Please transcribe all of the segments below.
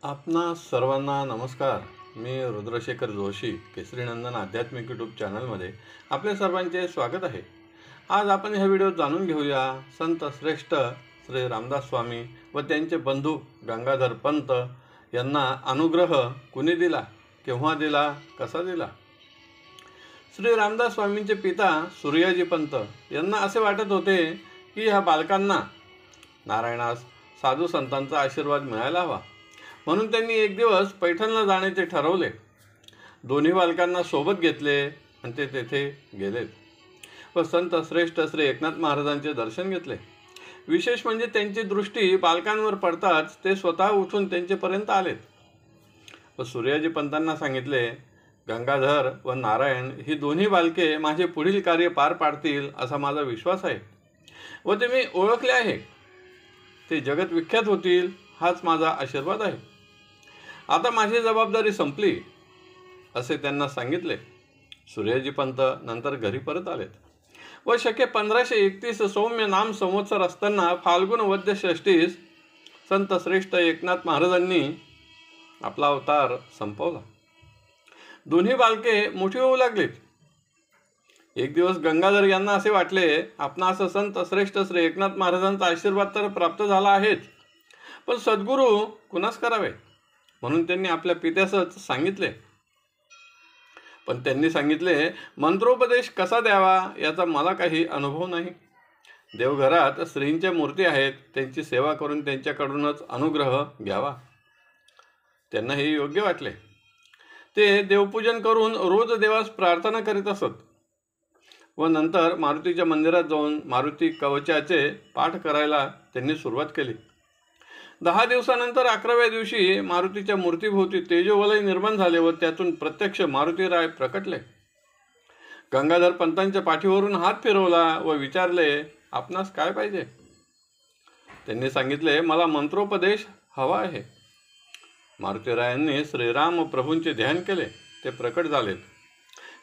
आपणा सर्वांना नमस्कार. मी रुद्रशेखर जोशी, केसरीनंदन आध्यात्मिक यूट्यूब चॅनलमध्ये आपले सर्वांचे स्वागत आहे. आज आपण ह्या व्हिडिओ जाणून घेऊया संत श्रेष्ठ श्री रामदास स्वामी व त्यांचे बंधू गंगाधर पंत यांना अनुग्रह कुणी दिला, केव्हा दिला, कसा दिला. श्री रामदास स्वामींचे पिता सूर्याजी पंत यांना असे वाटत होते की ह्या बालकांना नारायणास साधू संतांचा आशीर्वाद मिळायला हवा, म्हणून त्यांनी एक दिवस पैठणला जाण्याचे ठरवले. दोन्ही बालकांना सोबत घेतले आणि ते तेथे गेलेत व संत श्रेष्ठ श्री एकनाथ महाराजांचे दर्शन घेतले. विशेष म्हणजे त्यांची दृष्टी बालकांवर पडताच ते स्वतः उठून त्यांच्यापर्यंत आलेत व सूर्याजी पंतांना सांगितले, गंगाधर व नारायण ही दोन्ही बालके माझे पुढील कार्य पार पाडतील असा माझा विश्वास आहे व ते मी ओळखले आहे. ते जगत विख्यात होतील हाच माझा आशीर्वाद आहे. आता माझी जबाबदारी संपली असे त्यांना सांगितले. सूर्याजी पंत नंतर घरी परत आलेत व शके 1531 सौम्य नाम संवत्सर असताना फाल्गुन वद्य षष्टीस संत श्रेष्ठ एकनाथ महाराजांनी आपला अवतार संपवला. दोन्ही बालके मोठी होऊ लागलीत. एक दिवस गंगाधर यांना असे वाटले, आपणास संत श्रेष्ठ श्री एकनाथ महाराजांचा आशीर्वाद तर प्राप्त झाला आहेच, पण सद्गुरू कुणास करावे, म्हणून त्यांनी आपल्या पित्यासच सांगितले. पण त्यांनी सांगितले, मंत्रोपदेश कसा द्यावा याचा मला काही अनुभव नाही. देवघरात श्रींच्या मूर्ती आहेत, त्यांची सेवा करून त्यांच्याकडूनच अनुग्रह घ्यावा. त्यांना हे योग्य वाटले. ते देवपूजन करून रोज देवास प्रार्थना करीत असत व नंतर मारुतीच्या मंदिरात जाऊन मारुती कवचाचे पाठ करायला त्यांनी सुरुवात केली. 10 दिवसानंतर 11व्या दिवशी मारुतीच्या मूर्तीभोवती तेजोवलय निर्माण झाले व त्यातून प्रत्यक्ष मारुतीराय प्रकटले. गंगाधर पंतांच्या पाठीवरून हात फिरवला व विचारले, आपणास काय पाहिजे. त्यांनी सांगितले, मला मंत्रोपदेश हवा आहे. मारुतीरायांनी श्रीराम प्रभूंचे ध्यान केले. ते प्रकट झालेत.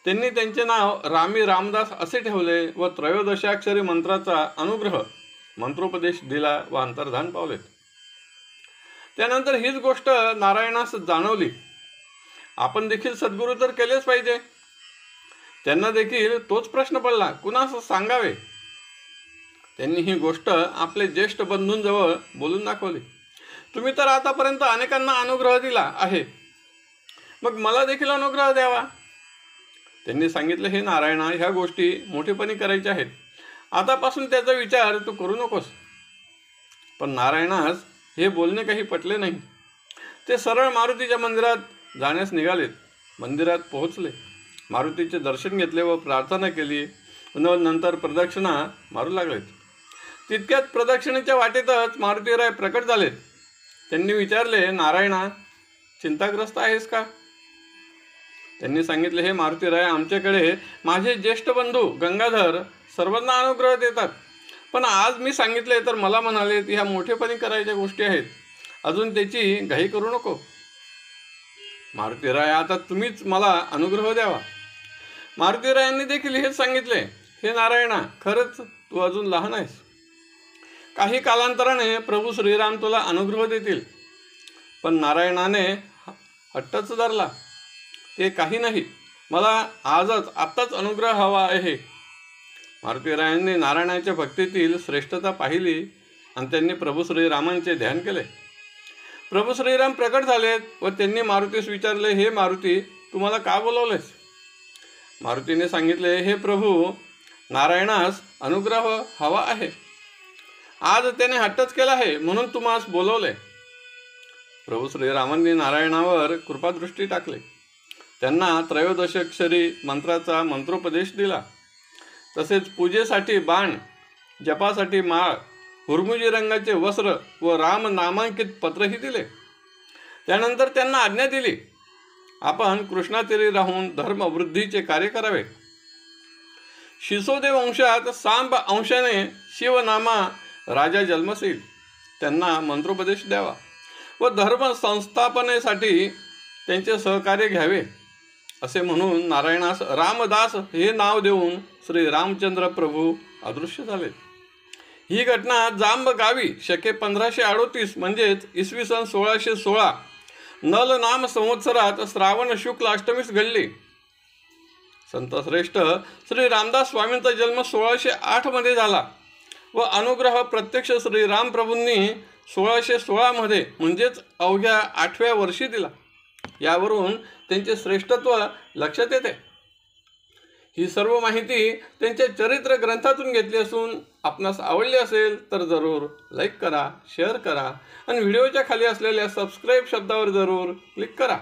त्यांनी त्यांचे नाव रामी रामदास असे ठेवले व त्रयोदशाक्षरी मंत्राचा अनुग्रह मंत्रोपदेश दिला व अंतर्धान पावलेत. त्यानंतर हीच गोष्ट नारायणास जाणवली. आपण देखील सद्गुरू तर केलेच पाहिजे. त्यांना देखील तोच प्रश्न पडला, कुणास सांगावे. त्यांनी ही गोष्ट आपले ज्येष्ठ बंधूंजवळ बोलून दाखवली. तुम्ही तर आतापर्यंत अनेकांना अनुग्रह दिला आहे, मग मला देखील अनुग्रह द्यावा. त्यांनी सांगितले, हे नारायणा, ह्या गोष्टी मोठेपणी करायच्या आहेत. आतापासून त्याचा विचार तू करू नकोस. पण नारायणास हे बोलणे काही पटले नाही. ते सरळ मारुतीच्या मंदिरात जाण्यास निघालेत. मंदिरात पोहोचले, मारुतीचे दर्शन घेतले व प्रार्थना केली व नंतर प्रदक्षिणा मारू लागलेत. तितक्यात प्रदक्षिणेच्या वाटेतच मारुतीराय प्रकट झालेत. त्यांनी विचारले, नारायणा, चिंताग्रस्त आहेस का. त्यांनी सांगितले, हे मारुतीराय, आमच्याकडे माझे ज्येष्ठ बंधू गंगाधर सर्वांना अनुग्रह देतात, पण आज मी सांगितले तर मला म्हणाले ह्या मोठेपणी करायच्या गोष्टी आहेत, अजून त्याची घाई करू नको. मारुतीराय, आता तुम्हीच मला अनुग्रह द्यावा. मारुतीरायांनी देखील हेच सांगितले, हे नारायणा, खरंच तू अजून लहान आहेस. काही कालांतराने प्रभू श्रीराम तुला अनुग्रह देतील. पण नारायणाने हट्टच धरला. ते काही नाही, मला आत्ताच अनुग्रह हवा आहे. मारुतीरायांनी नारायणाच्या भक्तीतील श्रेष्ठता पाहिली आणि त्यांनी प्रभू श्रीरामांचे ध्यान केले. प्रभू श्रीराम प्रकट झालेत व त्यांनी मारुतीस विचारले, हे मारुती, तुम्हाला का बोलवलेस. मारुतीने सांगितले, हे प्रभू, नारायणास अनुग्रह हवा आहे. आज त्याने हट्टच केला आहे, म्हणून तुम्हास बोलवले. प्रभू श्रीरामांनी नारायणावर कृपादृष्टी टाकले. त्यांना त्रयोदशाक्षरी मंत्राचा मंत्रोपदेश दिला. तसेच पूजेसाठी बाण, जपासाठी माळ, हुरमुजी रंगाचे वस्त्र व राम नामांकित पत्रही दिले. त्यानंतर त्यांना आज्ञा दिली, आपण कृष्णातीरी राहून धर्मवृद्धीचे कार्य करावे. शिसोदेव वंशात सांब अंशाने शिवनामा राजा जन्मशील, त्यांना मंत्रोपदेश द्यावा व धर्म संस्थापनेसाठी त्यांचे सहकार्य घ्यावे असे म्हणून नारायणास रामदास हे नाव देऊन श्री रामचंद्र प्रभू अदृश्य झाले. ही घटना जांब गावी शके 1538 म्हणजेच इसवी सन 1616 नल नाम संवत्सरात श्रावण शुक्ल अष्टमीस घडली. संत श्रेष्ठ श्री रामदास स्वामींचा जन्म 1608 मध्ये झाला व अनुग्रह प्रत्यक्ष श्री रामप्रभूंनी 1616 मध्ये म्हणजेच अवघ्या 8व्या वर्षी दिला. यावरून त्यांचे श्रेष्ठत्व लक्षात येते. ही सर्व माहिती त्यांच्या चरित्र ग्रंथातून घेतली असून आपणास आवडली असेल तर जरूर लाईक करा, शेअर करा आणि व्हिडिओच्या खाली असलेल्या सबस्क्राईब शब्दावर जरूर क्लिक करा.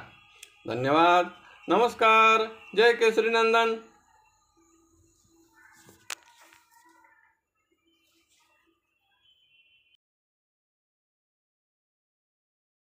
धन्यवाद. नमस्कार. जय केसरी नंदन.